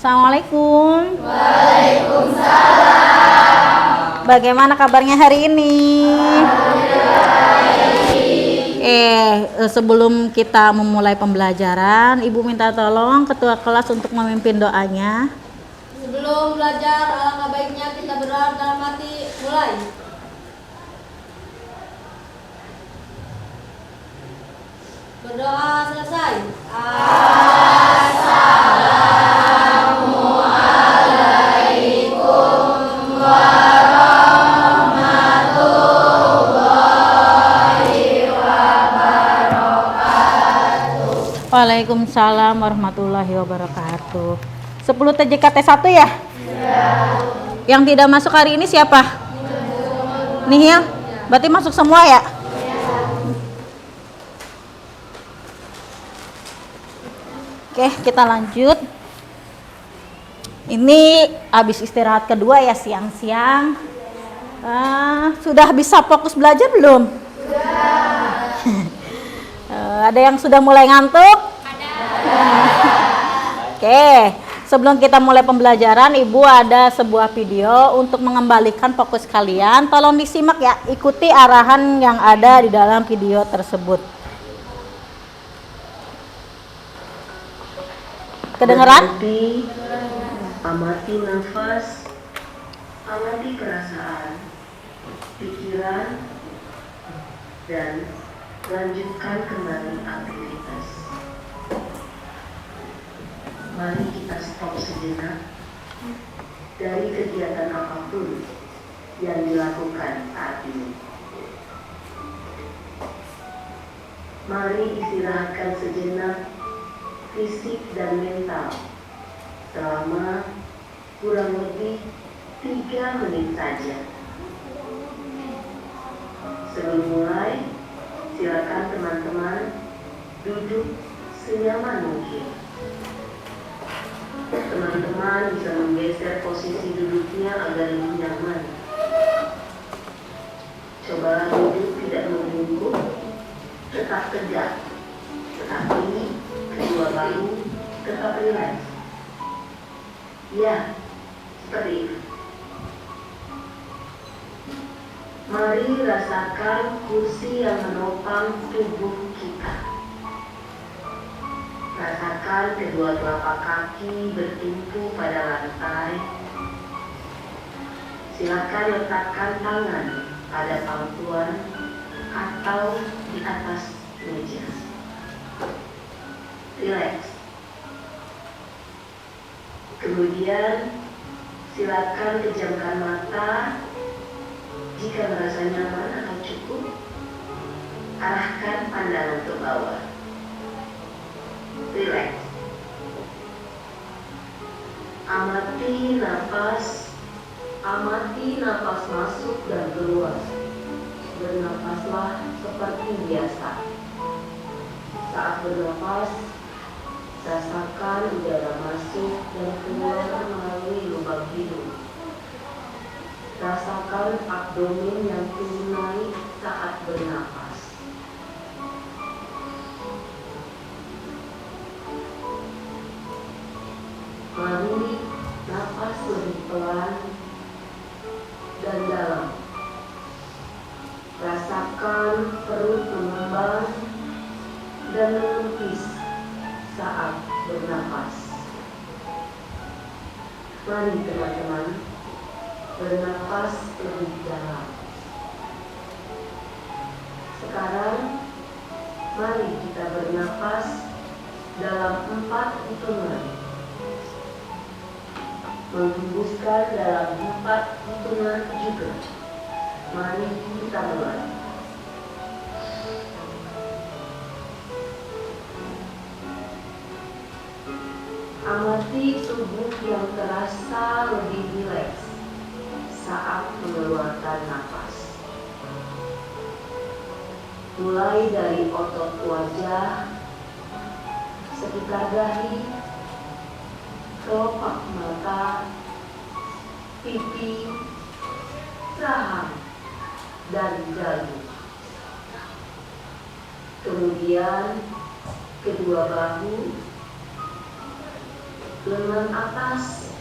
Assalamualaikum. Waalaikumsalam. Bagaimana kabarnya hari ini? Sebelum kita memulai pembelajaran, Ibu minta tolong ketua kelas untuk memimpin doanya. Sebelum belajar, alangkah baiknya kita berdoa dalam hati. Mulai. Berdoa selesai. Assalamualaikum warahmatullahi wabarakatuh. Waalaikumsalam warahmatullahi wabarakatuh. 10 TJKT 1 ya? Yang tidak masuk hari ini siapa? Nihil? Berarti masuk semua ya? Oke, kita lanjut. Ini habis istirahat kedua ya, siang-siang. Sudah bisa fokus belajar belum? Sudah. Ada yang sudah mulai ngantuk? Oke, sebelum kita mulai pembelajaran, Ibu ada sebuah video untuk mengembalikan fokus kalian. Tolong disimak ya, ikuti arahan yang ada di dalam video tersebut. Kedengeran? Amati nafas, amati perasaan, pikiran, dan lanjutkan kembali aktivitas. Mari kita stop sejenak dari kegiatan apapun yang dilakukan saat ini. Mari istirahatkan sejenak fisik dan mental selama kurang lebih 3 menit saja. Sebelum mulai, silakan teman-teman duduk senyaman mungkin. Teman-teman bisa menggeser posisi duduknya agar lebih nyaman. Cobalah duduk tidak membungkuk, tetap tegak, tetapi kedua bahu tetap rileks. Ya, seperti itu. Mari rasakan kursi yang menopang tubuh kita. Rasakan kedua telapak kaki bertumpu pada lantai. Silakan letakkan tangan pada pangkuan atau di atas meja. Relax. Kemudian silakan pejamkan mata. Jika merasa nyaman atau cukup, arahkan pandangan ke bawah. Relax. Amati nafas masuk dan keluar. Bernafaslah seperti biasa. Saat bernafas, rasakan udara masuk dan keluar melalui lubang hidung. Rasakan abdomen yang turun naik saat bernafas. Mari nafas lebih pelan dan dalam. Rasakan perut mengembang dan menepis saat bernafas. Mari teman-teman, bernafas lebih dalam. Sekarang, mari kita bernafas dalam 4 hitungan. Menghembuskan dalam 4 hitungan juga. Mari kita mulai. Amati tubuh yang terasa lebih rileks saat mengeluarkan nafas. Mulai dari otot wajah, sekitar dahi, kelopak mata, pipi, rahang, dan dagu. Kemudian kedua bahu, lengan atas,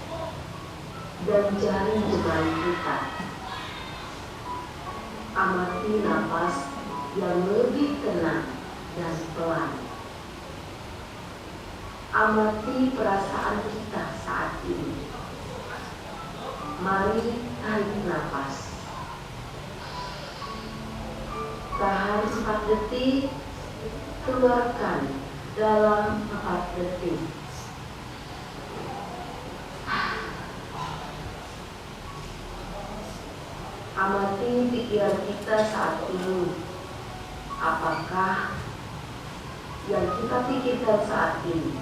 dan jari jemari kita. Amati napas yang lebih tenang dan pelan. Amati perasaan kita saat ini. Mari tarik napas. Tahan 4 detik, keluarkan dalam 4 detik. Amati pikiran kita saat ini. Apakah yang kita pikirkan saat ini?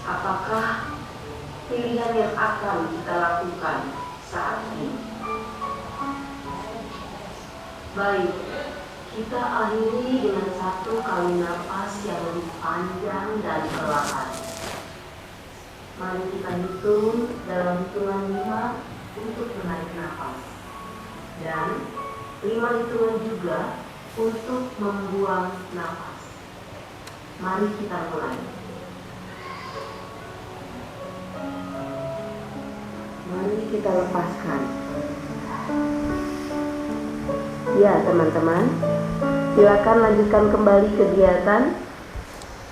Apakah pilihan yang akan kita lakukan saat ini? Baik, kita akhiri dengan 1 kali napas yang lebih panjang dan perlahan. Mari kita hitung dalam hitungan 5 untuk menarik napas. Dan 5 hitungan juga untuk membuang napas. Mari kita mulai. Mari kita lepaskan. Ya teman-teman, silakan lanjutkan kembali kegiatan.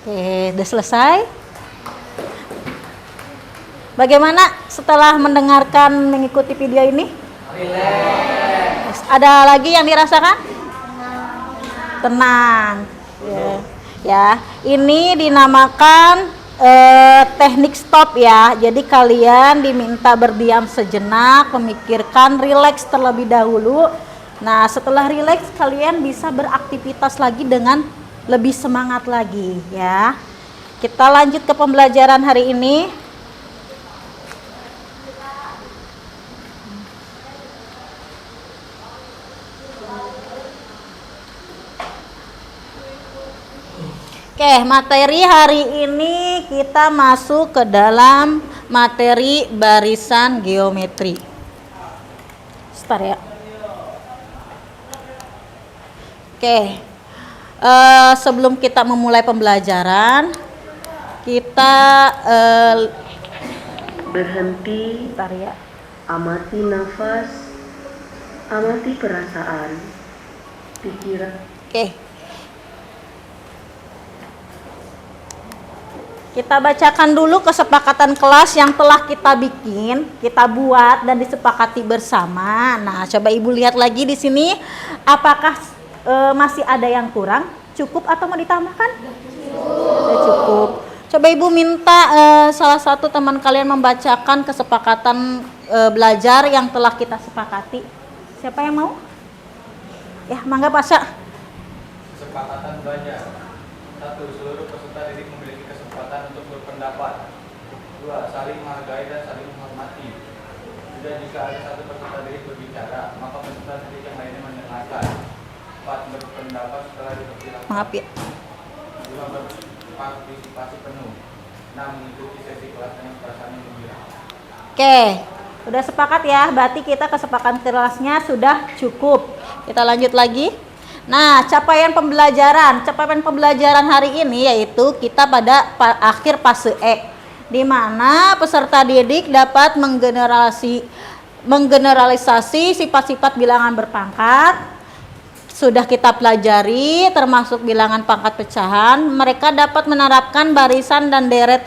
Oke, udah selesai. Bagaimana setelah mendengarkan mengikuti video ini? Ada lagi yang dirasakan? Tenang. Ya, ini dinamakan teknik stop ya. Jadi kalian diminta berdiam sejenak, memikirkan, rileks terlebih dahulu. Nah, setelah rileks kalian bisa beraktivitas lagi dengan lebih semangat lagi ya. Kita lanjut ke pembelajaran hari ini. Oke, materi hari ini kita masuk ke dalam materi barisan geometri. Start ya. Oke, sebelum kita memulai pembelajaran, kita Berhenti, bentar ya. amati nafas, amati perasaan, pikiran. Oke. Kita bacakan dulu kesepakatan kelas yang telah kita bikin, kita buat dan disepakati bersama. Nah, coba Ibu lihat lagi di sini, apakah masih ada yang kurang? Cukup atau mau ditambahkan? Sudah cukup. Coba Ibu minta salah satu teman kalian membacakan kesepakatan belajar yang telah kita sepakati. Siapa yang mau? Ya, mangga Pak Sya. Kesepakatan belajar. 1. Seluruh peserta didik memiliki kesempatan untuk berpendapat. 2. Saling menghargai dan saling menghormati. 3. Jika ada satu peserta didik berbicara, maka peserta didik yang lainnya mendengarkan. 4. Berpendapat setelah dipersilakan. Maaf ya. 5. Berpartisipasi penuh. 6. Mengikuti sesi kelas dengan perasaan yang gembira. Oke, udah sepakat ya, berarti kita kesepakatan kelasnya sudah cukup. Kita lanjut lagi. Nah, capaian pembelajaran hari ini yaitu kita pada akhir fase E, di mana peserta didik dapat menggeneralisasi sifat-sifat bilangan berpangkat. Sudah kita pelajari termasuk bilangan pangkat pecahan. Mereka dapat menerapkan barisan dan deret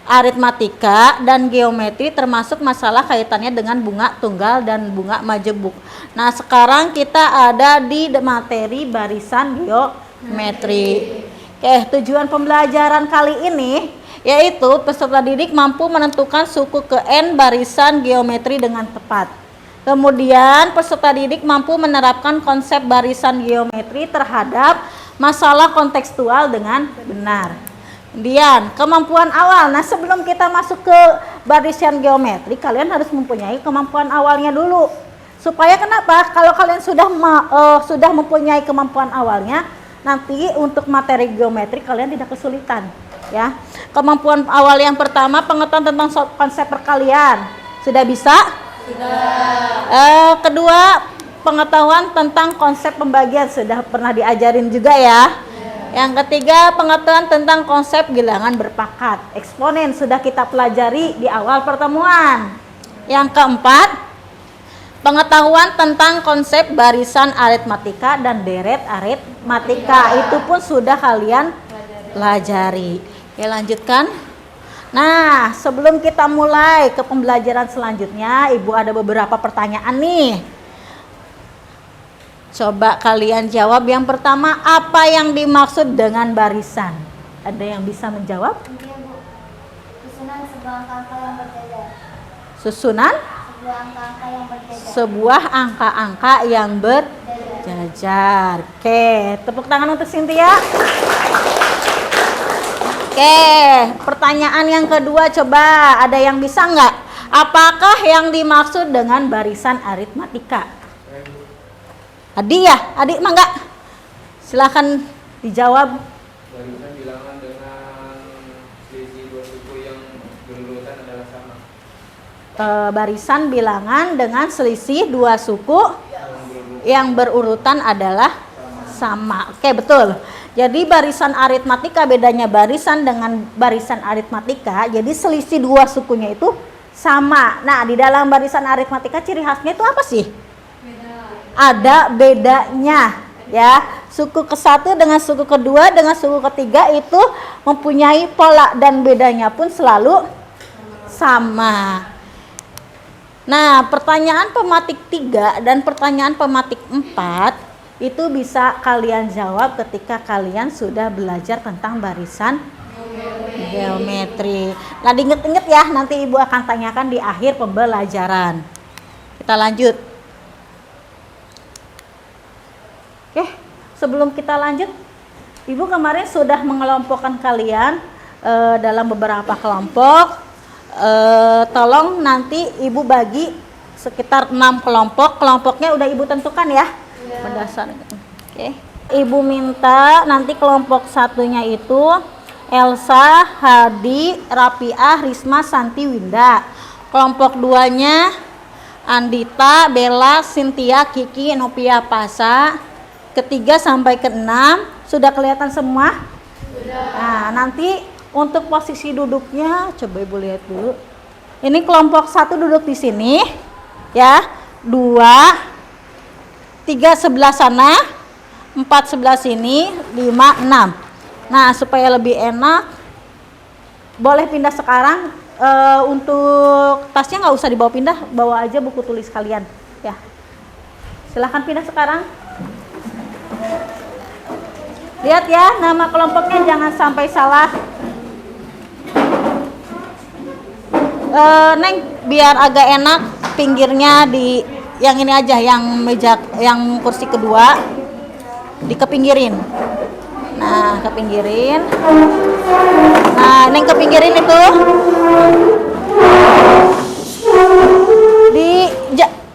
aritmatika dan geometri, termasuk masalah kaitannya dengan bunga tunggal dan bunga majemuk. Nah, sekarang kita ada di materi barisan geometri. Oke, tujuan pembelajaran kali ini yaitu peserta didik mampu menentukan suku ke N barisan geometri dengan tepat. Kemudian peserta didik mampu menerapkan konsep barisan geometri terhadap masalah kontekstual dengan benar. Kemudian kemampuan awal. Nah, sebelum kita masuk ke barisan geometri, kalian harus mempunyai kemampuan awalnya dulu. Supaya kenapa? Kalau kalian sudah mempunyai kemampuan awalnya, nanti untuk materi geometri kalian tidak kesulitan, ya. Kemampuan awal yang pertama, pengetahuan tentang konsep perkalian. Sudah bisa? Sudah. Kedua, pengetahuan tentang konsep pembagian. Sudah pernah diajarin juga ya. Yang ketiga, pengetahuan tentang konsep bilangan berpangkat. Eksponen sudah kita pelajari di awal pertemuan. Yang keempat, pengetahuan tentang konsep barisan aritmatika dan deret aritmatika. Itu pun sudah kalian pelajari. Ya, lanjutkan. Nah, sebelum kita mulai ke pembelajaran selanjutnya, Ibu ada beberapa pertanyaan nih. Coba kalian jawab. Yang pertama, apa yang dimaksud dengan barisan? Ada yang bisa menjawab? Iya, Bu. Susunan sebuah angka yang berbeda. Susunan Sebuah angka yang berbeda. sebuah angka-angka yang berjajar. Oke, tepuk tangan untuk Cynthia. Oke, pertanyaan yang kedua, coba ada yang bisa nggak? Apakah yang dimaksud dengan barisan aritmatika? Adik ya? Adik mah nggak? Silahkan dijawab. Barisan bilangan dengan selisih dua suku yang berurutan adalah sama. Barisan bilangan dengan selisih dua suku yang berurutan adalah sama. Oke, betul. Jadi barisan aritmatika, bedanya barisan dengan barisan aritmatika, jadi selisih dua sukunya itu sama. Nah, di dalam barisan aritmatika ciri khasnya itu apa sih? Ada bedanya, ya. Suku ke-1 dengan suku kedua dengan suku ketiga itu mempunyai pola dan bedanya pun selalu sama. Nah, pertanyaan pematik 3 dan pertanyaan pematik 4 itu bisa kalian jawab ketika kalian sudah belajar tentang barisan geometri. Nah, diinget-inget ya, nanti Ibu akan tanyakan di akhir pembelajaran. Kita lanjut. Oke, sebelum kita lanjut, Ibu kemarin sudah mengelompokkan kalian dalam beberapa kelompok. Tolong nanti Ibu bagi sekitar 6 kelompok. Kelompoknya udah Ibu tentukan ya? Berdasarkan. Oke. Ibu minta nanti kelompok satunya itu Elsa, Hadi, Rapiah, Risma, Santi, Winda. Kelompok 2-nya Andita, Bella, Cynthia, Kiki, Novia, Pasa. Ketiga sampai ke-6 sudah kelihatan semua? Sudah. Nah, nanti untuk posisi duduknya coba Ibu lihat dulu. Ini kelompok 1 duduk di sini ya. 2 3 sebelah sana, 4 sebelah sini, 5 6. Nah, supaya lebih enak boleh pindah sekarang. Untuk tasnya nggak usah dibawa pindah, bawa aja buku tulis kalian ya. Silahkan pindah sekarang. Lihat ya, nama kelompoknya jangan sampai salah. Neng, biar agak enak pinggirnya di yang ini aja, yang meja, yang kursi kedua dikepinggirin. Nah, kepinggirin. Nah, Neng kepinggirin itu.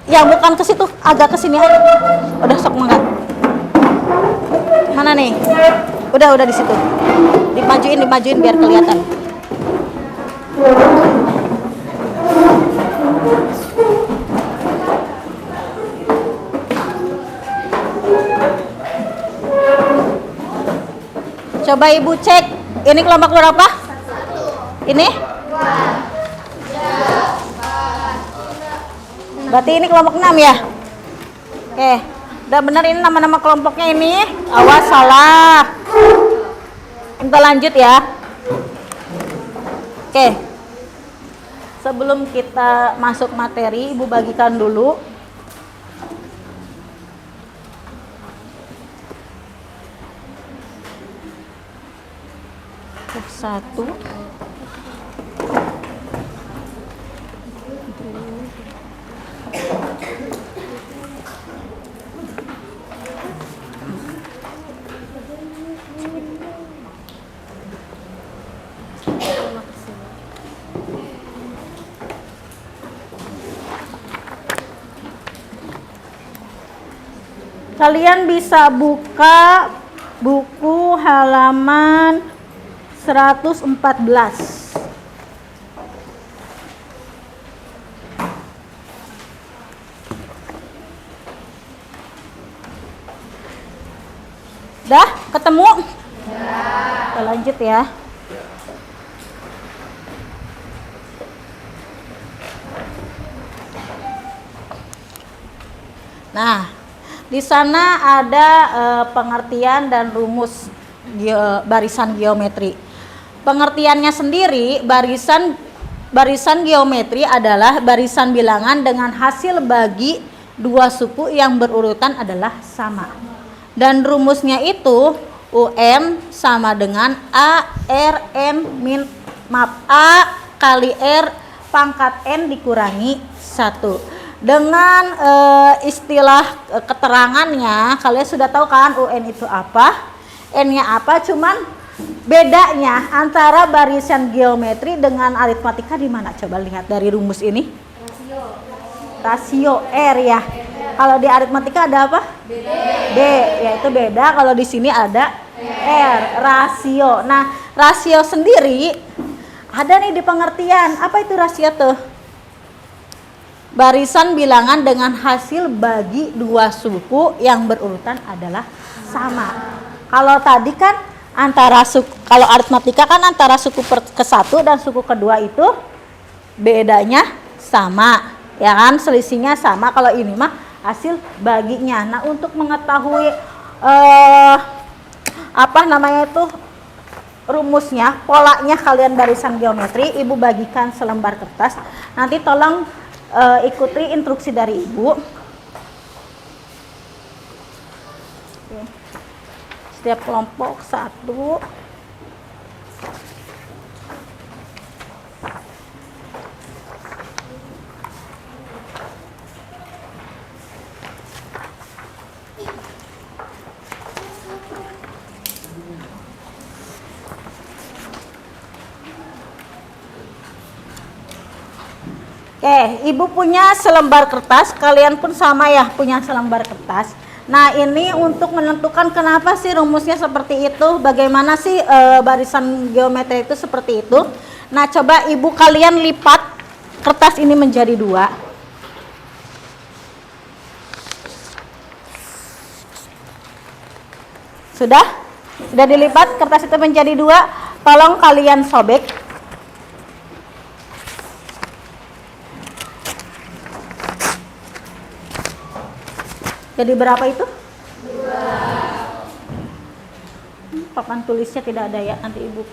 Yang bukan ke situ, agak ke sini aja. Udah sok mangga. Mana nih? Udah di situ. Dimajuin biar kelihatan. Coba Ibu cek, ini kelompok berapa? 1. Ini? 2. Berarti ini kelompok 6 ya? Oke, udah bener ini nama-nama kelompoknya ini. Awas salah. Kita lanjut ya. Oke. Sebelum kita masuk materi, Ibu bagikan dulu. Satu. Kalian bisa buka buku halaman 114. Dah ketemu? Kita lanjut ya. Nah, di sana ada pengertian dan rumus barisan geometri. Pengertiannya sendiri, barisan geometri adalah barisan bilangan dengan hasil bagi dua suku yang berurutan adalah sama. Dan rumusnya itu UM sama dengan A kali R pangkat N dikurangi 1. Dengan istilah keterangannya, kalian sudah tahu kan UN itu apa, N-nya apa, cuman bedanya antara barisan geometri dengan aritmatika di mana? Coba lihat dari rumus ini. Rasio R ya. Kalau di aritmatika ada apa? B, yaitu beda. Kalau di sini ada R, rasio. Nah, rasio sendiri ada nih di pengertian. Apa itu rasio tuh? Barisan bilangan dengan hasil bagi dua suku yang berurutan adalah sama. Kalau tadi kan kalau aritmatika kan antara suku ke-1 dan suku kedua itu bedanya sama, ya kan? Selisihnya sama. Kalau ini mah hasil baginya. Nah, untuk mengetahui rumusnya, polanya kalian barisan geometri, Ibu bagikan selembar kertas. Nanti tolong ikuti instruksi dari Ibu. Setiap kelompok 1. Oke, Ibu punya selembar kertas, kalian pun sama ya punya selembar kertas. Nah, ini untuk menentukan kenapa sih rumusnya seperti itu, bagaimana sih barisan geometri itu seperti itu. Nah, coba Ibu kalian lipat kertas ini menjadi 2. Sudah? Sudah dilipat kertas itu menjadi 2. Tolong kalian sobek. Jadi berapa itu? 2. Papan tulisnya tidak ada ya, nanti Ibu.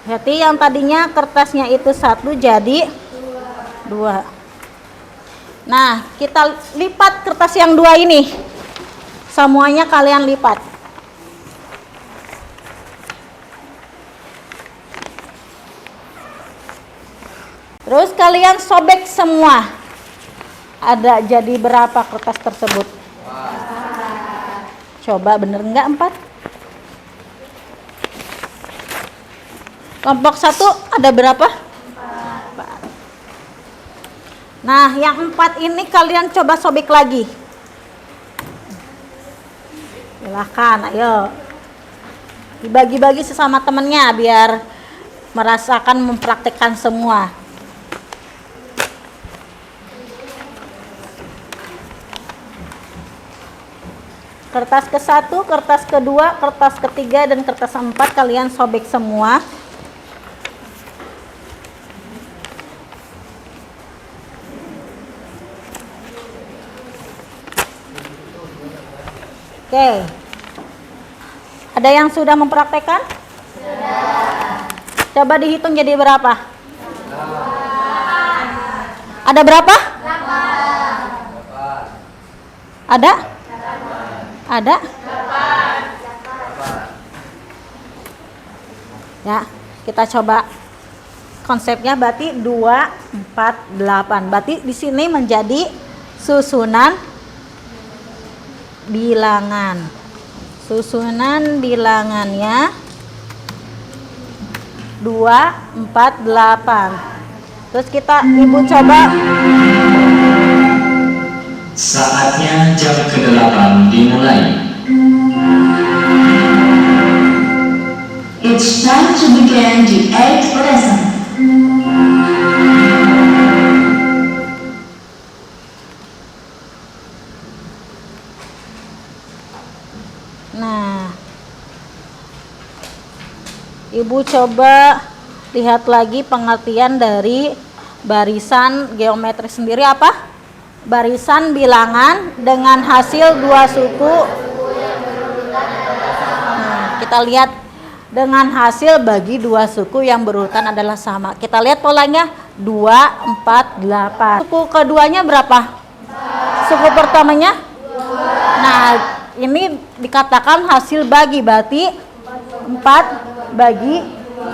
Berarti yang tadinya kertasnya itu 1 jadi 2. Nah, kita lipat kertas yang 2 ini. Semuanya kalian lipat. Terus kalian sobek semua. Ada jadi berapa kertas tersebut? Coba bener enggak 4? Kelompok 1 ada berapa? 4. Nah, yang 4 ini kalian coba sobek lagi. Silahkan, ayo dibagi-bagi sesama temennya biar merasakan mempraktekkan semua. Kertas ke-1, kertas ke-2, kertas ke-3, dan kertas 4 kalian sobek semua. Oke. Ada yang sudah mempraktekkan? Sudah. Coba dihitung jadi berapa? 8. Ada berapa? 8. Ada? 8. Ada? 8. Ya, kita coba konsepnya berarti 2, 4, 8. Berarti di sini menjadi susunan bilangan. Susunan bilangannya 2, 4, 8. Terus Ibu coba. Saatnya jam ke-8 dimulai. It's time to begin the 8th lesson. Nah, Ibu coba lihat lagi pengertian dari barisan geometri sendiri apa? Barisan bilangan dengan hasil dua suku. Nah, kita lihat dengan hasil bagi dua suku yang berurutan adalah sama. Kita lihat polanya 2, 4, 8. Suku keduanya berapa? Suku pertamanya? Nah, ini dikatakan hasil bagi, berarti 4 bagi.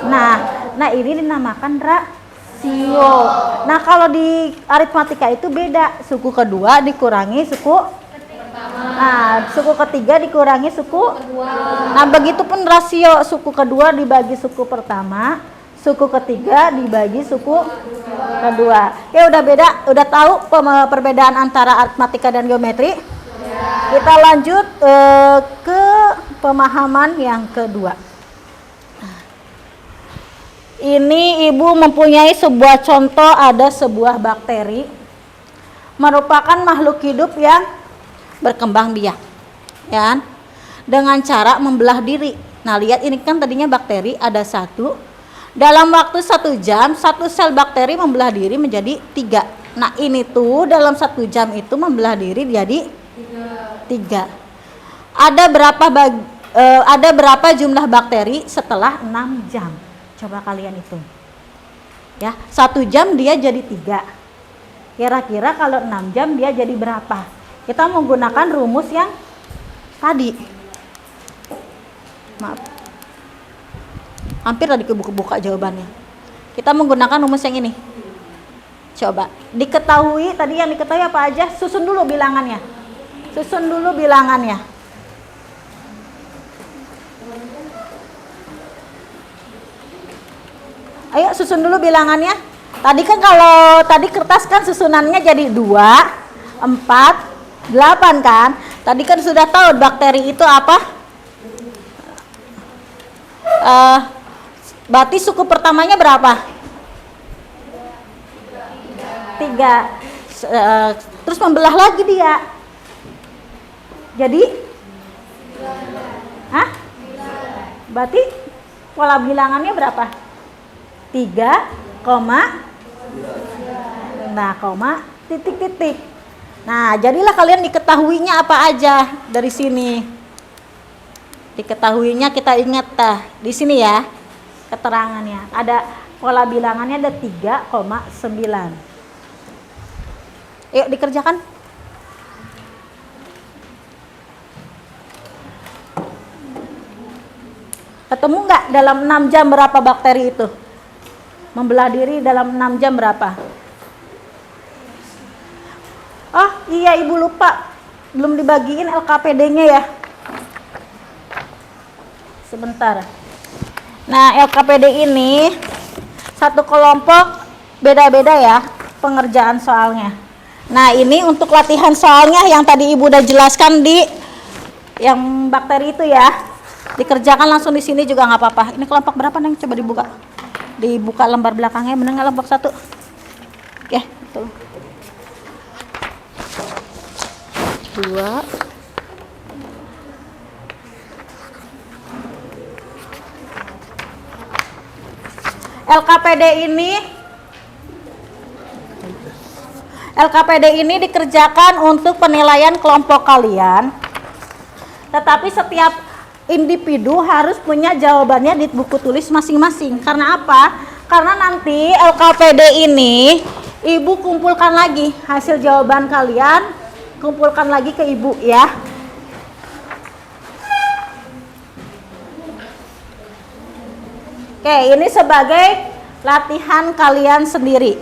Nah ini dinamakan rasio. Nah, kalau di aritmatika itu beda. Suku kedua dikurangi suku Nah, suku ketiga dikurangi suku. Nah, begitupun rasio, suku kedua dibagi suku pertama, suku ketiga dibagi suku kedua. Ya udah beda, udah tahu perbedaan antara aritmatika dan geometri. Kita lanjut ke pemahaman yang kedua. Ini Ibu mempunyai sebuah contoh, ada sebuah bakteri merupakan makhluk hidup yang berkembang biak, ya kan? Dengan cara membelah diri. Nah, lihat ini kan tadinya bakteri ada 1. Dalam waktu 1 jam, 1 sel bakteri membelah diri menjadi 3. Nah, ini tuh dalam 1 jam itu membelah diri jadi 3. Ada berapa jumlah bakteri setelah 6 jam? Coba kalian hitung. Ya, 1 jam dia jadi 3. Kira-kira kalau 6 jam dia jadi berapa? Kita menggunakan rumus yang tadi. Maaf. Hampir tadi kebuka jawabannya. Kita menggunakan rumus yang ini. Coba diketahui, tadi yang diketahui apa aja? Susun dulu bilangannya. Ayo susun dulu bilangannya. Tadi kan kalau tadi kertas kan susunannya jadi 2, 4, 8 kan. Tadi kan sudah tahu bakteri itu apa? Berarti suku pertamanya berapa? 3. Terus membelah lagi dia. Jadi? Berarti pola bilangannya berapa? 3, titik. Nah, jadilah kalian diketahuinya apa aja dari sini. Diketahuinya kita ingat di sini ya. Keterangannya ada pola bilangannya ada 3,9. Yuk dikerjakan. Ketemu nggak dalam 6 jam berapa bakteri itu? Membelah diri dalam 6 jam berapa? Oh iya, Ibu lupa, belum dibagiin LKPD-nya ya. Sebentar. Nah, LKPD ini satu kelompok beda-beda ya pengerjaan soalnya. Nah, ini untuk latihan soalnya yang tadi Ibu udah jelaskan di yang bakteri itu ya. Dikerjakan langsung di sini juga nggak apa-apa. Ini kelompok berapa nih? Coba dibuka lembar belakangnya, bener nggak kelompok 1? Oke, betul. 2. LKPD ini dikerjakan untuk penilaian kelompok kalian. Tetapi setiap individu harus punya jawabannya di buku tulis masing-masing. Karena apa? Karena nanti LKPD ini Ibu kumpulkan lagi hasil jawaban kalian, kumpulkan lagi ke Ibu ya. Oke, ini sebagai latihan kalian sendiri.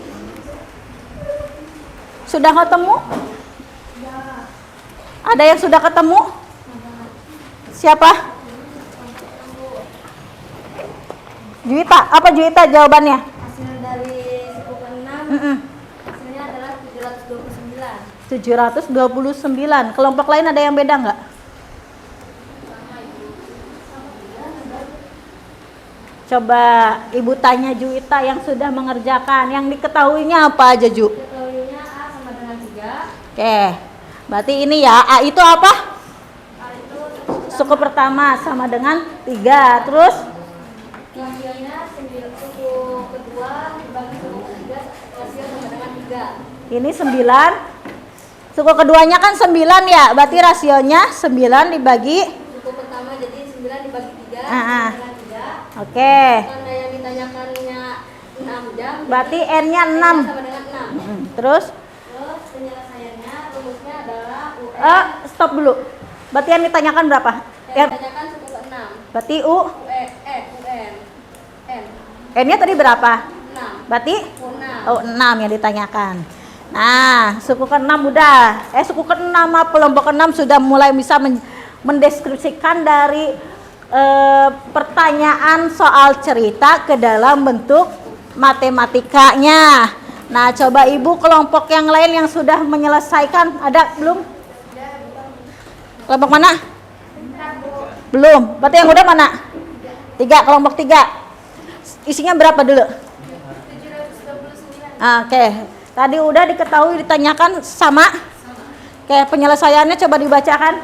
Sudah ketemu? Ada yang sudah ketemu? Siapa? Juwita, apa Juwita jawabannya? Hasil dari suku ke-6 hasilnya adalah 729. 729. Kelompok lain ada yang beda nggak? Coba Ibu tanya Juwita yang sudah mengerjakan. Yang diketahuinya apa aja, Ju? Diketahuinya A sama dengan 3. Oke. Berarti ini ya, A itu apa? A itu Suku pertama sama dengan 3. Terus rasionya 9, suku kedua dibagi suku ketiga rasio sama dengan 3. ini 9. Suku keduanya kan 9 ya. Berarti rasionya 9 dibagi. Suku pertama jadi 9 dibagi 3 Ah, ah. sama dengan 3. Oke. Tanda yang ditanyakannya 6 jam. Berarti N-nya N 6. sama dengan 6. Terus Terus penyelesaiannya rumusnya adalah UN. stop dulu. Berarti yang ditanyakan berapa? Yang ditanyakan suku ke-6. Berarti UN. N. N-nya tadi berapa? 6. Berarti U6. 6 yang ditanyakan. Nah, suku ke-6 udah. Suku ke-6 kelompok ke-6 sudah mulai bisa mendeskripsikan dari pertanyaan soal cerita ke dalam bentuk matematikanya. Nah, coba Ibu kelompok yang lain yang sudah menyelesaikan, ada belum? Kelompok mana? Belum. Berarti yang udah mana? 3, kelompok 3. Isinya berapa dulu? 729. Oke. Tadi udah diketahui, ditanyakan sama. Oke, penyelesaiannya coba dibacakan.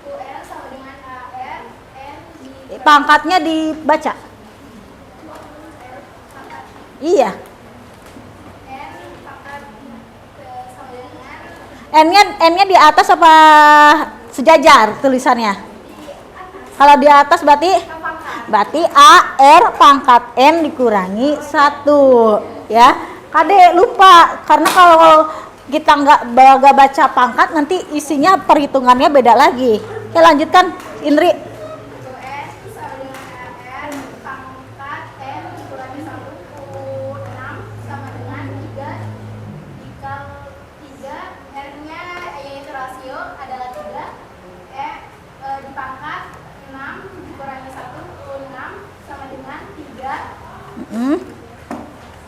UN sama dengan AR, N di Pangkatnya dibaca. Iya. N pangkat sama dengan N-nya di atas apa sejajar tulisannya? Kalau di atas berarti A R pangkat N dikurangi 1 ya. Kade lupa karena kalau kita nggak baca pangkat nanti isinya perhitungannya beda lagi. Oke, lanjutkan Indri. UN sama dengan AR pangkat N dikurangi 1 6 sama dengan 3 dikali 3 R-nya yaitu rasio adalah 3 dipangkat 6 dikurangi 1 6 sama dengan 3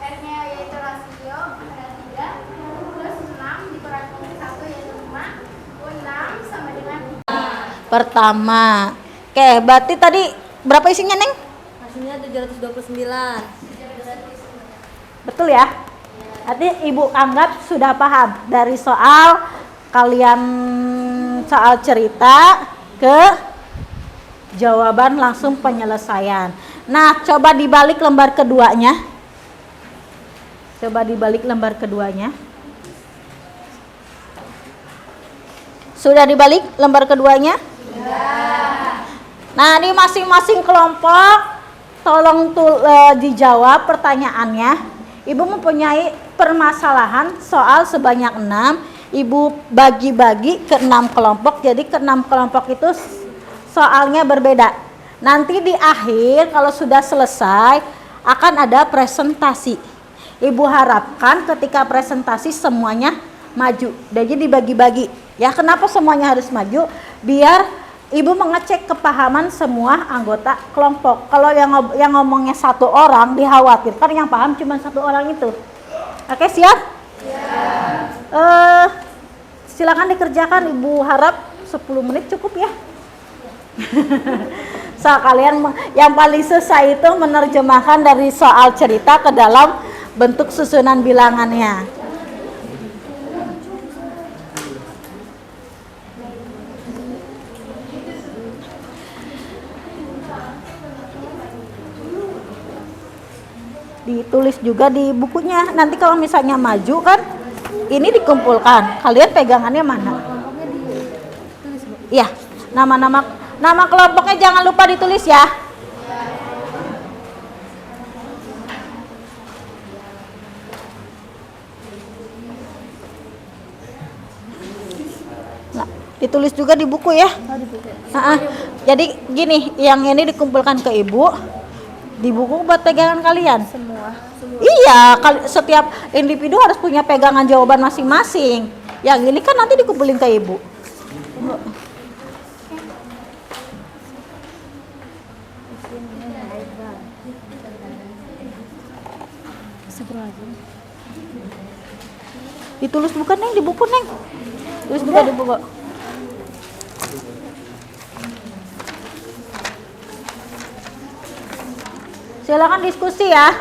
R-nya yaitu rasio adalah 3 plus 6 dikurangi 1 yaitu 5 6 sama dengan Pertama. Oke, berarti tadi berapa isinya, Neng? hasilnya 729. Betul ya? Berarti Ibu anggap sudah paham dari soal kalian soal cerita ke jawaban langsung penyelesaian. Nah, coba dibalik lembar keduanya. Coba dibalik lembar keduanya. Sudah dibalik lembar keduanya? Nah, di masing-masing kelompok tolong dijawab pertanyaannya. Ibu mempunyai permasalahan soal sebanyak 6. Ibu bagi-bagi ke 6 kelompok. Jadi ke 6 kelompok itu soalnya berbeda. Nanti di akhir kalau sudah selesai akan ada presentasi. Ibu harapkan ketika presentasi semuanya maju. Jadi dibagi-bagi. Ya, kenapa semuanya harus maju? Biar Ibu mengecek kepahaman semua anggota kelompok. Kalau yang ngomongnya 1 orang dikhawatirkan yang paham cuma 1 orang itu. Oke, siap? Silakan dikerjakan. Ibu harap 10 menit cukup ya. So, kalian yang paling susah itu menerjemahkan dari soal cerita ke dalam bentuk susunan bilangannya. Ditulis juga di bukunya. Nanti kalau misalnya maju kan ini dikumpulkan. Kalian pegangannya mana? Iya, nama kelompoknya jangan lupa ditulis ya. Nah, ditulis juga di buku ya. Jadi gini, yang ini dikumpulkan ke Ibu. Di buku buat pegangan kalian. Semua. Iya, setiap individu harus punya pegangan jawaban masing-masing. Yang ini kan nanti dikumpulin ke Ibu. Ditulis bukan, Neng, di buku, Neng. Tulis juga di buku. Silakan diskusi ya.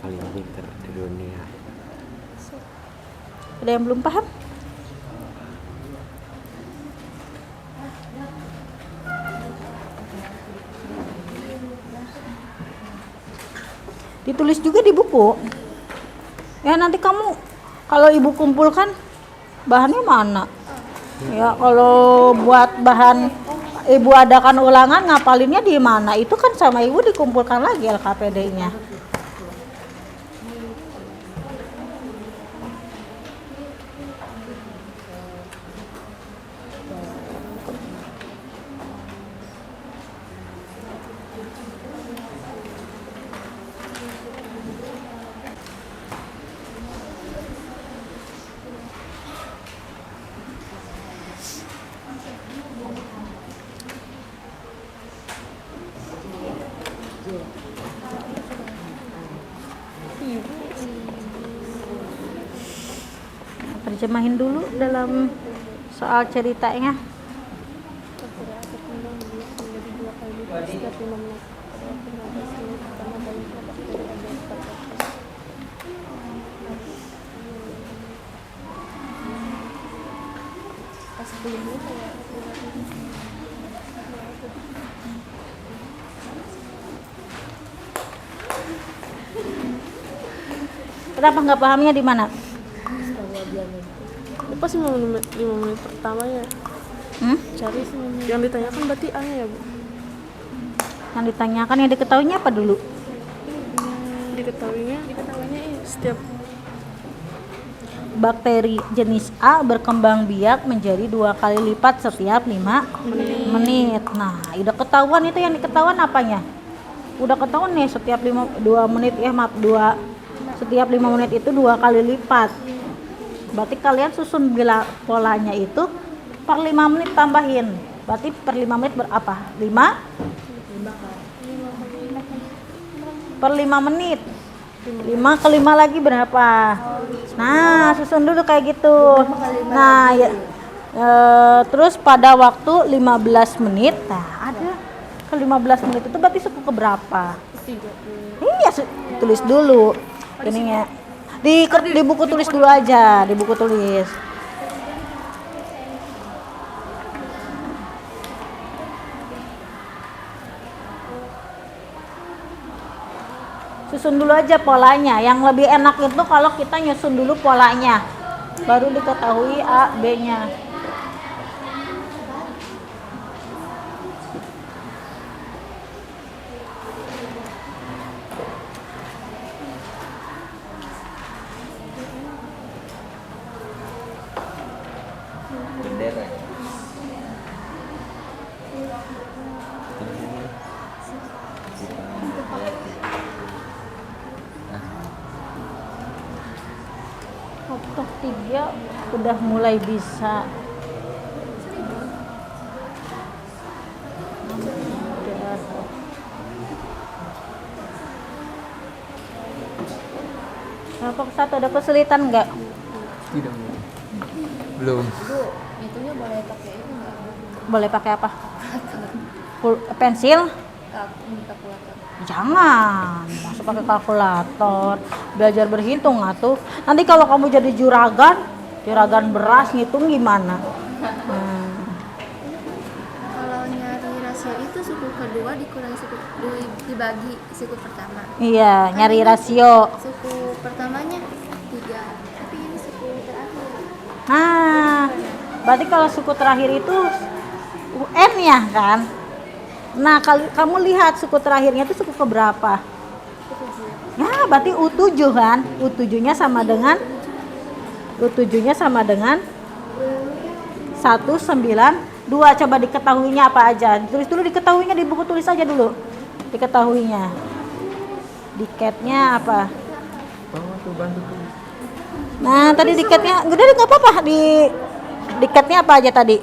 Paling pintar di dunia. Ada yang belum paham? Ditulis juga di buku. Ya nanti kamu kalau ibu kumpulkan bahannya mana? Ya kalau buat bahan ibu adakan ulangan ngapalinnya di mana? Itu kan sama ibu dikumpulkan lagi LKPD-nya. Terjemahin dulu dalam soal ceritanya. Kenapa nggak pahamnya di mana? Pas 5 menit pertamanya cari yang ditanyakan berarti A-nya ya Bu? Yang ditanyakan, yang diketahuinya apa dulu? Diketahuinya setiap Bakteri jenis A berkembang biak menjadi 2 kali lipat setiap 5 menit. Nah, udah ketahuan itu, yang diketahuan apanya? Udah ketahuan nih setiap 2 menit ya, maaf, setiap 5 menit itu 2 kali lipat. Berarti kalian susun bila polanya itu per 5 menit tambahin. Berarti per 5 menit berapa? 5 per 5 menit. 5 ke 5 lagi berapa? Nah, susun dulu kayak gitu. Nah, ya, terus pada waktu 15 menit. Nah, ada ke 15 menit itu berarti suku ke berapa? Iya, tulis dulu. Ininya. Di buku tulis dulu aja, di buku tulis. Susun dulu aja polanya. Yang lebih enak itu kalau kita nyusun dulu polanya, baru diketahui A, B-nya. Bendera. Untuk 3 udah mulai bisa. Kelompok 1 ada kesulitan nggak? Tidak. Belum. Itunya boleh pakai itu nggak? Boleh pakai apa? Pensil? Kalkulator. Jangan, masuk pakai kalkulator. Belajar berhitung atuh. Nanti kalau kamu jadi juragan beras ngitung gimana? Kalau nyari rasio itu suku kedua dikurangi dibagi suku pertama. Iya, nyari rasio. Suku pertamanya 3, tapi ini suku terakhir. Nah, berarti kalau suku terakhir itu UN ya kan? Nah, kamu lihat suku terakhirnya itu suku keberapa? Ya, berarti U7 kan? U7-nya sama dengan 192. Coba diketahuinya apa aja? Tulis dulu diketahuinya di buku, tulis aja dulu. Diketahuinya. Diketnya apa? Nah, tadi diketnya, udah nggak apa-apa. Diketnya apa aja tadi?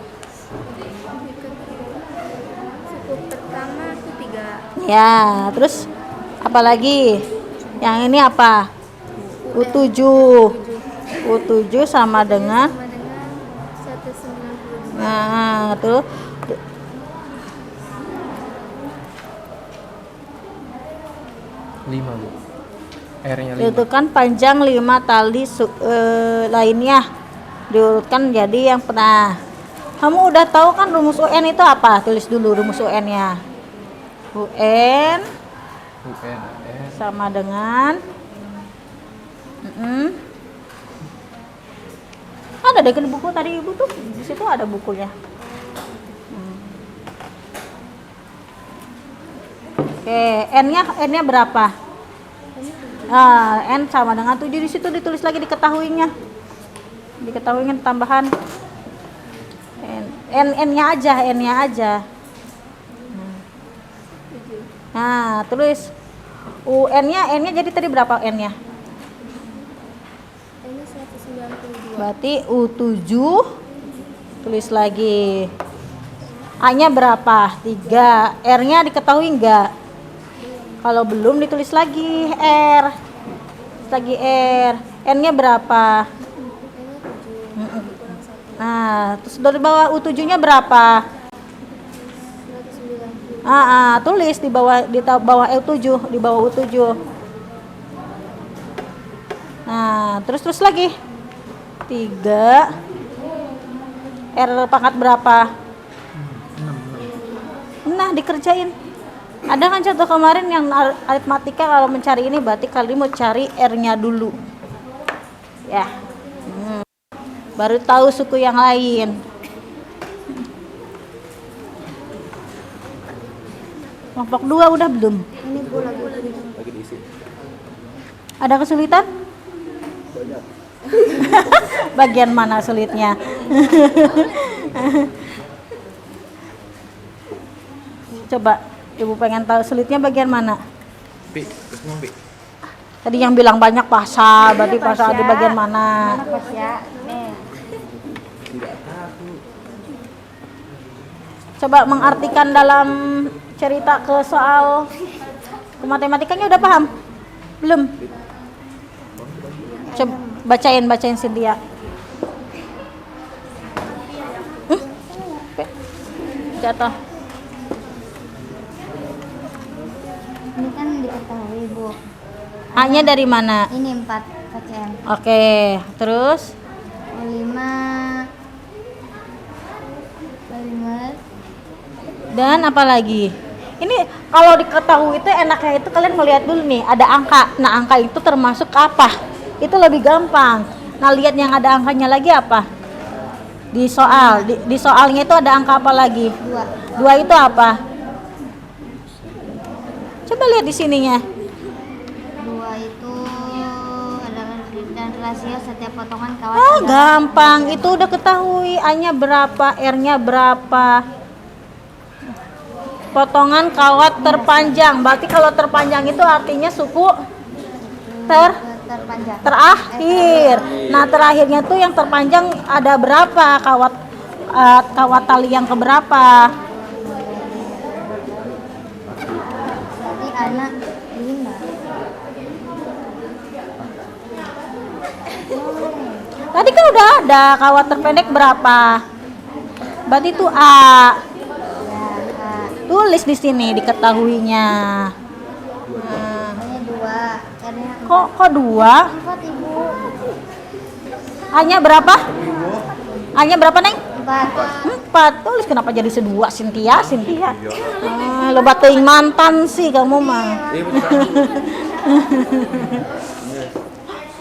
Ya, terus apa lagi? Yang ini apa? U7. U7 sama dengan 192. nah, tuh 5 Bu. R-nya 5. itu kan panjang 5 tali lainnya diurutkan jadi yang pernah. Kamu udah tahu kan rumus UN itu apa? Tulis dulu rumus UN-nya. UN UN sama dengan ada deh buku tadi ibu tuh di situ ada bukunya. Oke, N-nya berapa? N sama dengan 7 di situ ditulis lagi diketahuinya. Diketahuinya tambahan. N-nya aja. Nah, tulis N-nya jadi tadi berapa N-nya? Ini 192. Berarti U7 tulis lagi. A-nya berapa? 3. R-nya diketahui enggak? Kalau belum ditulis lagi R. Tulis lagi R. N-nya berapa? Nah, terus dari bawah U7-nya berapa? 190. Tulis di bawah U7, di bawah U7. Nah, terus lagi. 3 R pangkat berapa? 6. Nah, dikerjain. Ada kan contoh kemarin yang aritmatika kalau mencari ini berarti kalian mau cari R-nya dulu. Ya. Baru tahu suku yang lain. Kelompok 2 udah belum? Ini Bu lagi. lagi diisi. Ada kesulitan? Bagian mana sulitnya? Coba ibu pengen tahu sulitnya bagian mana? Pi, terus mau Pi. Tadi yang bilang banyak pasal, berarti pasal di bagian mana? Coba mengartikan dalam cerita ke soal ke matematikanya udah paham? Belum? Coba bacain Cynthia. Jatuh. Ini kan diketahui Bu. A-nya dari mana? Ini 4 cm. Oke, terus 5. dan apa lagi? Ini kalau diketahui itu enaknya itu kalian melihat dulu nih, ada angka. Nah, angka itu termasuk apa? Itu lebih gampang. Nah, lihat yang ada angkanya lagi apa? Di soal, di soalnya itu ada angka apa lagi? 2. 2 itu apa? Coba lihat di sininya. 2 itu adalah dan rasio setiap potongan kawat. Gampang. Itu udah ketahui. A-nya berapa, R-nya berapa. Potongan kawat terpanjang. Berarti kalau terpanjang itu artinya suku terpanjang. terakhir. Nah, terakhirnya tuh yang terpanjang ada berapa kawat tali yang keberapa? Berarti anak 5. Tadi kan udah ada kawat terpendek berapa? Berarti itu A. Tulis di sini diketahuinya. Ini 2. R-nya Kok 2? 4 Ibu. A-nya berapa? A-nya berapa, Neng? 4. 4. Tulis kenapa jadi sedua, Cynthia? Lebat teuing mantan sih kamu mah.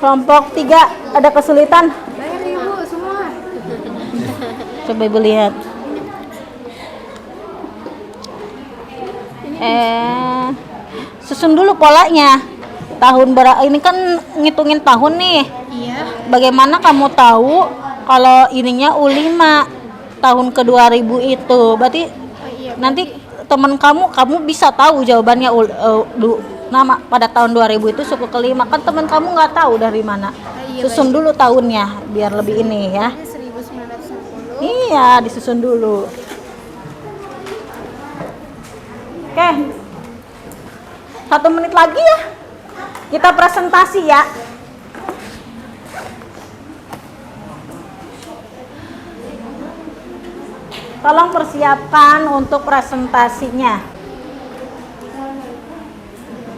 Kelompok 3 ada kesulitan? Bayar Ibu semua. Coba Ibu lihat. Susun dulu polanya. Ini kan ngitungin tahun nih. Iya. Bagaimana kamu tahu kalau ininya U5 tahun ke 2000 itu? Berarti nanti teman kamu bisa tahu jawabannya nama pada tahun 2000 itu suku kelima. Kan teman kamu nggak tahu dari mana. Susun dulu tahunnya biar lebih ini ya. Ini 1960. Iya, disusun dulu. Oke. 1 menit lagi ya. Kita presentasi ya. Tolong persiapkan untuk presentasinya.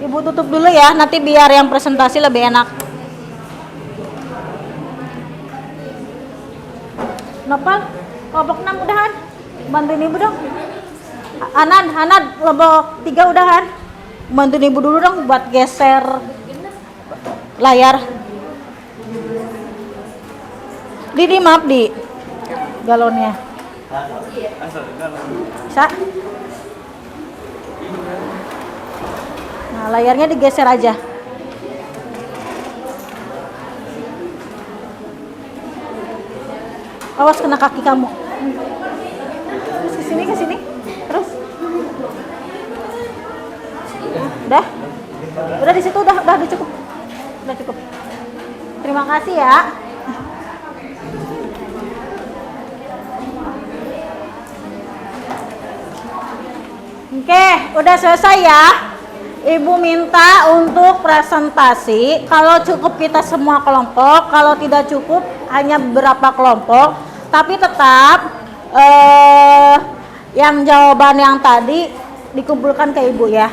Ibu tutup dulu ya, nanti biar yang presentasi lebih enak. Nopal, kelompok 6 udahan. Bantuin ibu dong. Hanad, kelompok 3 udahan. Bantuin ibu dulu dong buat geser layar. Di maaf di galonnya. Bisa? Nah, layarnya digeser aja. Awas kena kaki kamu. Terus ke sini. Terus. Udah di situ udah cukup. Udah cukup. Terima kasih ya. Oke, udah selesai ya. Ibu minta untuk presentasi. Kalau cukup kita semua kelompok, kalau tidak cukup hanya beberapa kelompok. Tapi tetap yang jawaban yang tadi dikumpulkan ke ibu ya.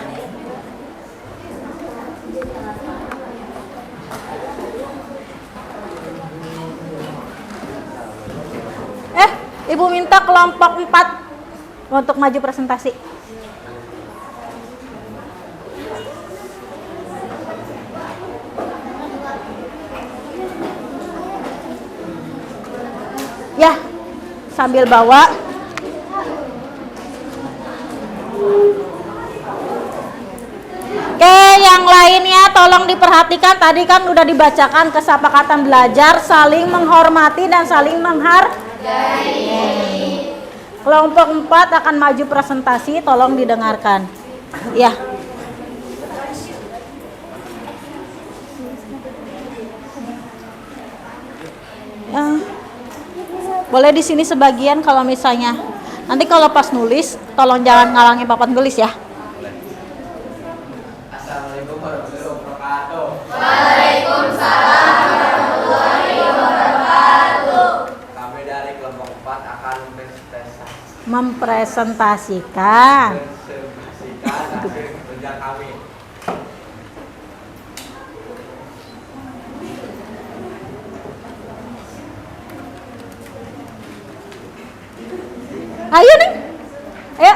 Ibu minta kelompok 4 untuk maju presentasi. Ya, sambil bawa. Oke, yang lainnya tolong diperhatikan. Tadi kan udah dibacakan kesepakatan belajar, saling menghormati dan saling menghargai. Kelompok 4 akan maju presentasi, tolong didengarkan. Ya. Boleh di sini sebagian kalau misalnya. Nanti kalau pas nulis, tolong jangan ngalangin papan tulis ya. Assalamualaikum warahmatullahi wabarakatuh. Waalaikumsalam warahmatullahi wabarakatuh. Kami dari kelompok 4 akan Mempresentasikan hasil kerja kami. Ayo nih. Ayo.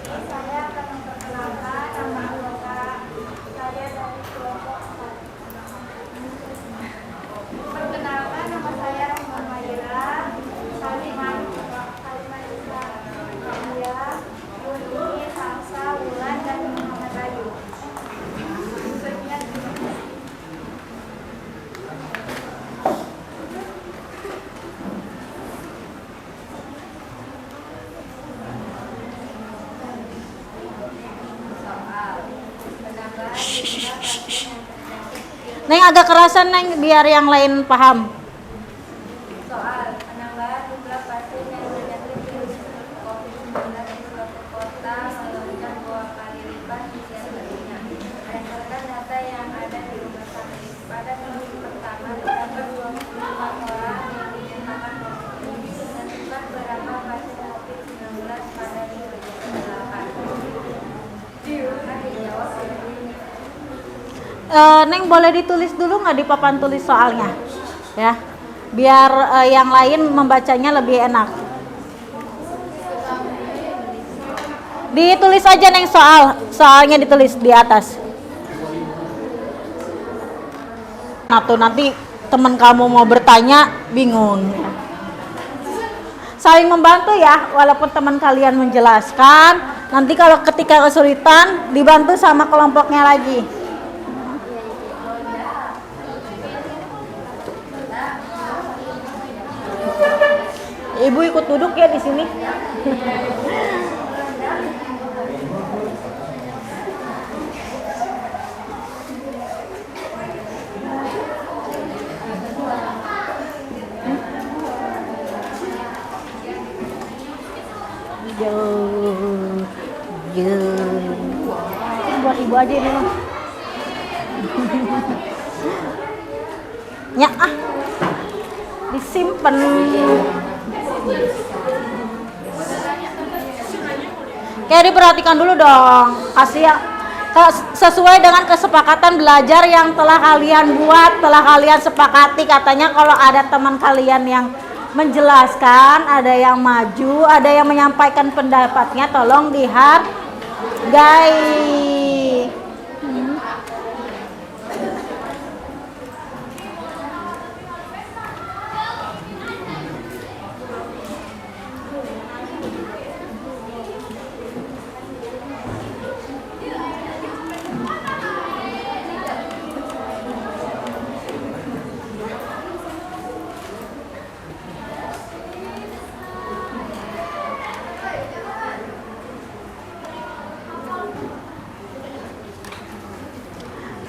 Saya akan memperkenalkan nama anggota saya dari kelompok 4. Perkenalkan, nama saya Rahma Mayra, Salimah Islamia, Uni, Salsa, Wulan, dan Muhammad Ayu. Sekian, terima kasih. Neng agak kerasan Neng biar yang lain paham. Soal penambahan jumlah pasien yang terjangkit virus COVID-19 di suatu kota melonjak 2 kali lipat usia sebelumnya. Berdasarkan data yang ada di rumah sakit, pada minggu pertama terdapat 25 orang yang dinyatakan positif dan jumlah berapa pasien COVID-19 pada minggu ke-8. Silahkan dijawab oleh Neng boleh ditulis dulu nggak di papan tulis soalnya, ya, biar yang lain membacanya lebih enak. Ditulis aja Neng soalnya ditulis di atas. Nah tuh nanti teman kamu mau bertanya bingung. Saling membantu ya, walaupun teman kalian menjelaskan. Nanti kalau ketika kesulitan dibantu sama kelompoknya lagi. Ibu ikut duduk ya di sini. Ini buat ibu aja ini mah. Ya ah, disimpan. Kayak diperhatikan dulu dong, kasih ya sesuai dengan kesepakatan belajar yang telah kalian buat, telah kalian sepakati. Katanya kalau ada teman kalian yang menjelaskan, ada yang maju, ada yang menyampaikan pendapatnya, tolong dihargai.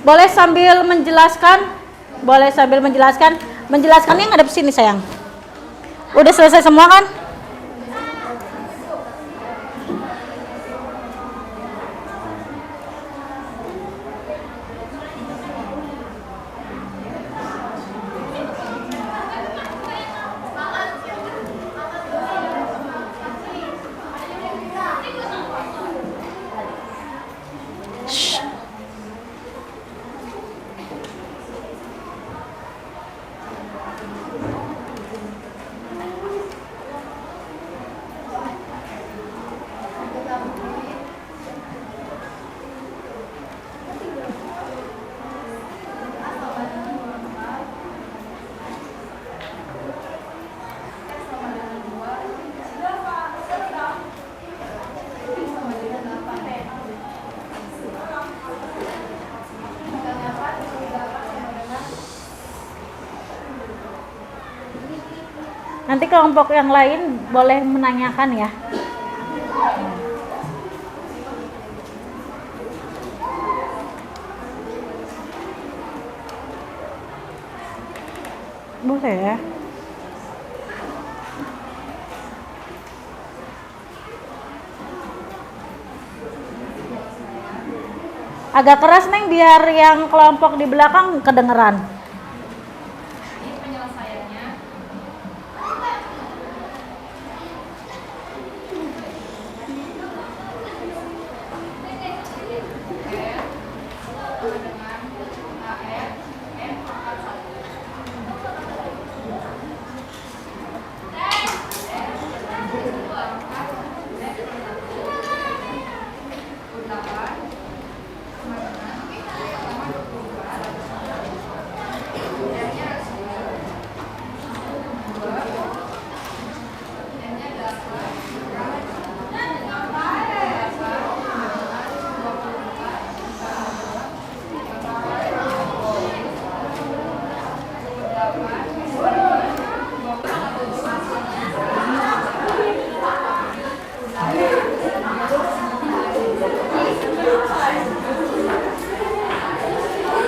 Boleh sambil menjelaskan? Boleh sambil menjelaskan? Menjelaskannya ngadep sini sayang. Udah selesai semua kan? Nanti kelompok yang lain boleh menanyakan ya. Boleh ya. Agak keras Neng biar yang kelompok di belakang kedengeran.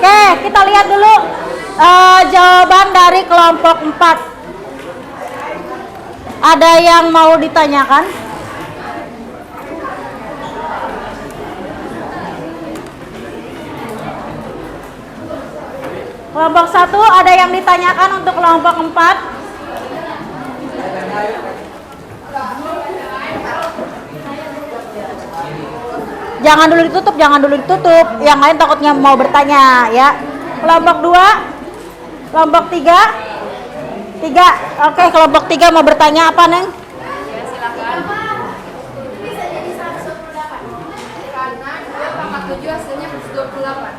Oke, kita lihat dulu jawaban dari kelompok 4. Ada yang mau ditanyakan? Kelompok 1 ada yang ditanyakan untuk kelompok 4? Jangan dulu ditutup, jangan dulu ditutup. Yang lain takutnya mau bertanya ya. Kelompok 2, kelompok 3. Oke, kelompok 3 mau bertanya apa, Neng? Ya, silakan. Bisa jadi 128. Karena 2 pangkat 7 hasilnya 128.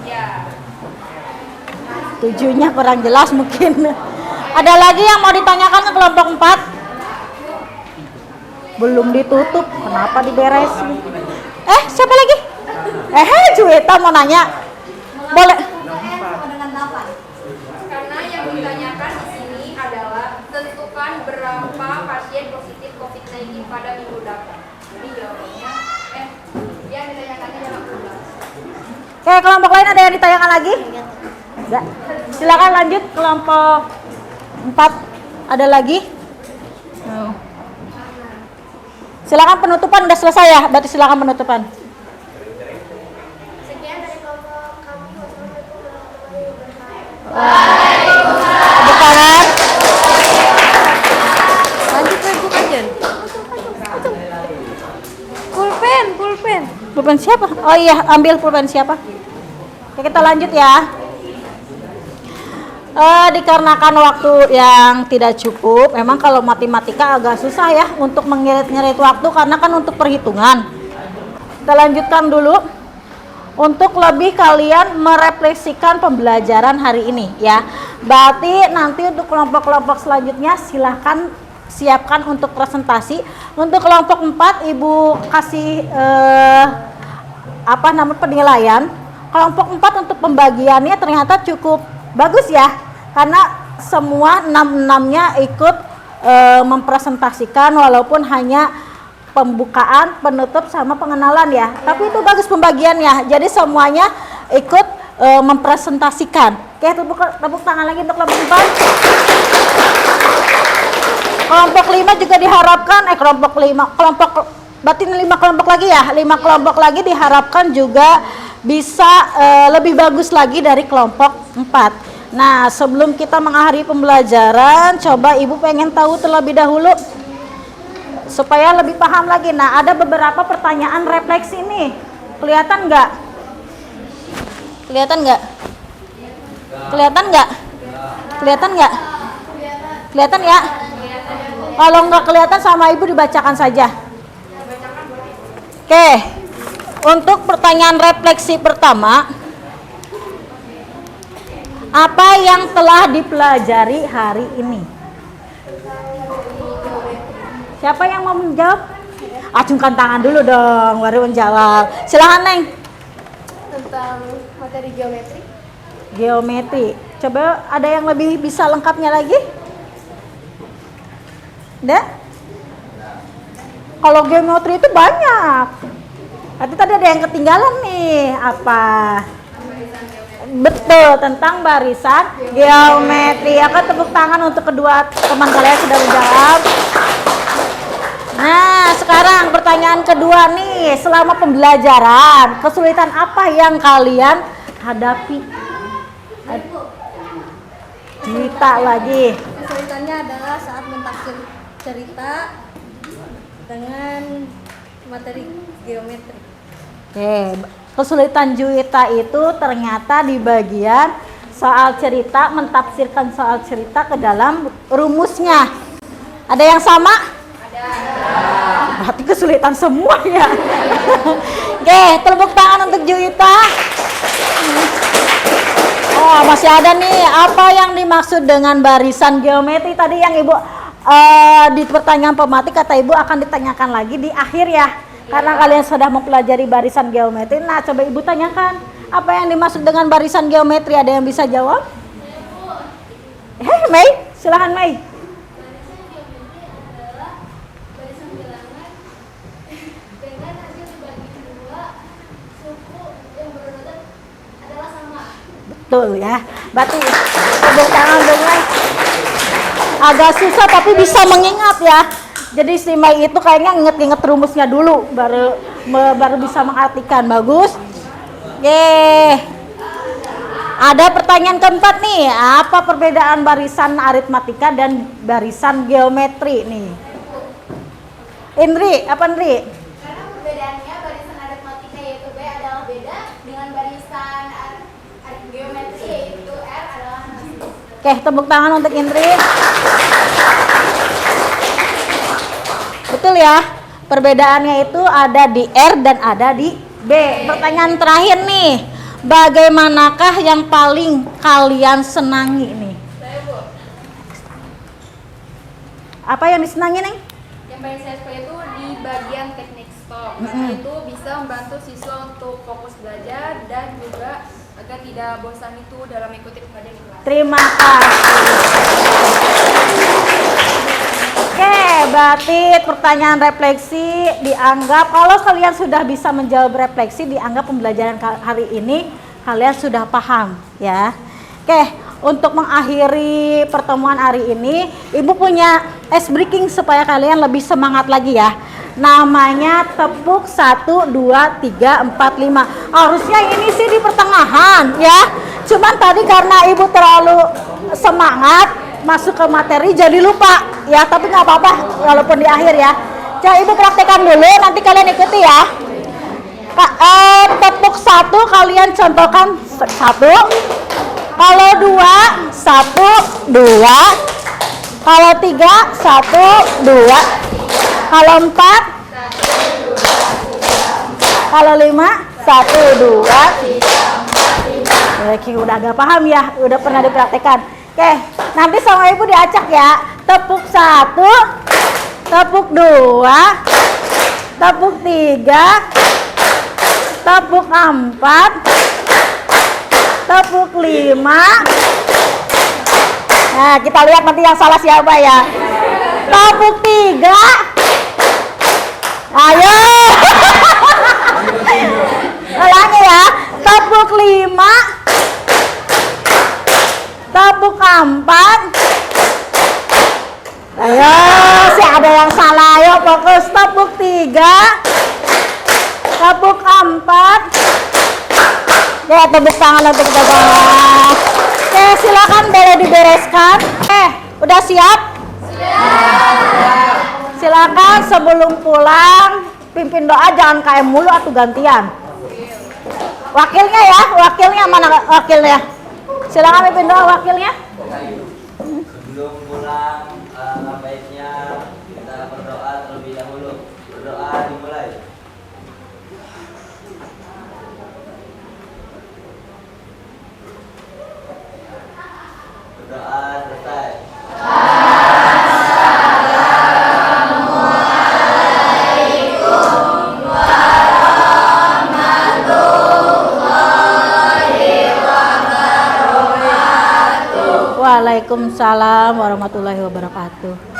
Ya. 7-nya kurang jelas mungkin. Ada lagi yang mau ditanyakan ke kelompok 4? Belum ditutup, kenapa diberesin? Siapa lagi? Juwita mau nanya. Boleh. Karena yang ditanyakan di sini adalah tentukan berapa pasien positif COVID-19 pada minggu depan. Jadi jawabannya, yang ditanyakannya adalah 12. Oke, kelompok lain ada yang ditanyakan lagi? Enggak. Silakan lanjut kelompok 4. Ada lagi? Oh. Silakan penutupan udah selesai ya, berarti silakan penutupan. Sekian dari kelompok kami. Wassalamualaikum warahmatullahi wabarakatuh. Tepuk tangan. Lanjut lagi kajian. Pulpen. Pulpen siapa? Oh iya, ambil pulpen siapa? Oke, kita lanjut ya. Dikarenakan waktu yang tidak cukup, memang kalau matematika agak susah ya untuk mengirit-ngirit waktu karena kan untuk perhitungan. Kita lanjutkan dulu. Untuk lebih kalian merefleksikan pembelajaran hari ini ya. Berarti nanti untuk kelompok-kelompok selanjutnya silahkan siapkan untuk presentasi. Untuk kelompok 4 Ibu kasih penilaian. Kelompok 4 untuk pembagiannya ternyata cukup bagus ya. Karena semua 6-6-nya ikut mempresentasikan walaupun hanya pembukaan, penutup sama pengenalan ya. Tapi itu bagus pembagiannya. Jadi semuanya ikut mempresentasikan. Oke, tepuk tangan lagi untuk kelompok 4. Kelompok 5 juga diharapkan berarti 5 kelompok lagi ya. 5 kelompok lagi diharapkan juga bisa lebih bagus lagi dari kelompok 4. Nah, sebelum kita mengakhiri pembelajaran, coba Ibu pengen tahu terlebih dahulu supaya lebih paham lagi. Nah, ada beberapa pertanyaan refleksi nih. Kelihatan nggak? Kelihatan nggak? Kelihatan nggak? Kelihatan nggak? Kelihatan ya? Kalau nggak kelihatan sama Ibu dibacakan saja. Oke. Untuk pertanyaan refleksi pertama, apa yang telah dipelajari hari ini? Siapa yang mau menjawab? Acungkan tangan dulu dong, baru menjawab. Silahkan Neng. Tentang materi geometri. Geometri. Coba ada yang lebih bisa lengkapnya lagi? Ada? Kalau geometri itu banyak. Tapi tadi ada yang ketinggalan nih. Apa? Betul, tentang barisan geometri. Akan tepuk tangan untuk kedua teman kalian sudah menjawab. Nah, sekarang pertanyaan kedua nih, selama pembelajaran, kesulitan apa yang kalian hadapi? Cerita lagi. Kesulitannya adalah saat mentafsir cerita dengan materi geometri. Oke, kesulitan Juwita itu ternyata di bagian soal cerita, mentafsirkan soal cerita ke dalam rumusnya. Ada yang sama? Berarti kesulitan semua ya. Oke, tepuk tangan untuk Juwita. Oh, masih ada nih. Apa yang dimaksud dengan barisan geometri tadi yang Ibu di pertanyaan pematik kata Ibu akan ditanyakan lagi di akhir ya. Karena kalian sudah mempelajari barisan geometri. Nah, coba Ibu tanyakan. Apa yang dimaksud dengan barisan geometri? Ada yang bisa jawab? Mei, silahkan Mei. Betul ya. Berarti tepuk tangan dengan agak susah tapi bisa mengingat ya. Jadi si Mei itu kayaknya inget-inget rumusnya dulu baru bisa mengartikan. Bagus. Yeay. Ada pertanyaan keempat nih. Apa perbedaan barisan aritmatika dan barisan geometri nih? Indri, apa Indri? Karena perbedaannya barisan aritmatika yaitu B adalah beda dengan barisan geometri yaitu R adalah nasi. Oke, tepuk tangan untuk Indri. Betul ya, perbedaannya itu ada di R dan ada di B. Pertanyaan terakhir nih, bagaimanakah yang paling kalian senangi nih? Saya Bu, Apa yang disenangi nih? yang paling saya suka itu di bagian teknik stop. Karena itu bisa membantu siswa untuk fokus belajar dan juga agar tidak bosan itu dalam mengikuti pembelajaran di kelas. Terima kasih. Oke, berarti pertanyaan refleksi dianggap kalau kalian sudah bisa menjawab refleksi dianggap pembelajaran hari ini kalian sudah paham ya. Oke, untuk mengakhiri pertemuan hari ini Ibu punya ice breaking supaya kalian lebih semangat lagi ya. Namanya tepuk 1, 2, 3, 4, 5. Harusnya ini sih di pertengahan ya. Cuman tadi karena ibu terlalu semangat masuk ke materi jadi lupa ya. Tapi nggak apa-apa walaupun di akhir ya. Coba ibu praktekkan dulu, nanti kalian ikuti ya. Tepuk 1 kalian contohkan 1. Kalau 2, 1, 2. Kalau 3, 1, 2. Kalau 4, kalau 5, 1, 2, 3. Oke, udah agak paham ya, udah pernah dipraktekkan. Oke, nanti sama ibu diacak ya. Tepuk 1, tepuk 2, tepuk 3, tepuk 4, tepuk 5. Nah, kita lihat nanti yang salah siapa ya. Tepuk 3. Ayo. Ulangi ya. Tepuk 5. Tepuk 4. Ayo, sih ada yang salah. Ayo fokus. Tepuk 3. Tepuk 4. Ya, tepuk tangan untuk kita semua. Oke, silakan boleh dibereskan. Udah siap? Silakan sebelum pulang pimpin doa, jangan KM mulu atau gantian. Wakilnya ya, wakilnya mana wakilnya? Silakan pimpin doa wakilnya. Sebelum pulang, baiknya kita berdoa terlebih dahulu. Berdoa dimulai. Berdoa selesai. Waalaikumsalam warahmatullahi wabarakatuh.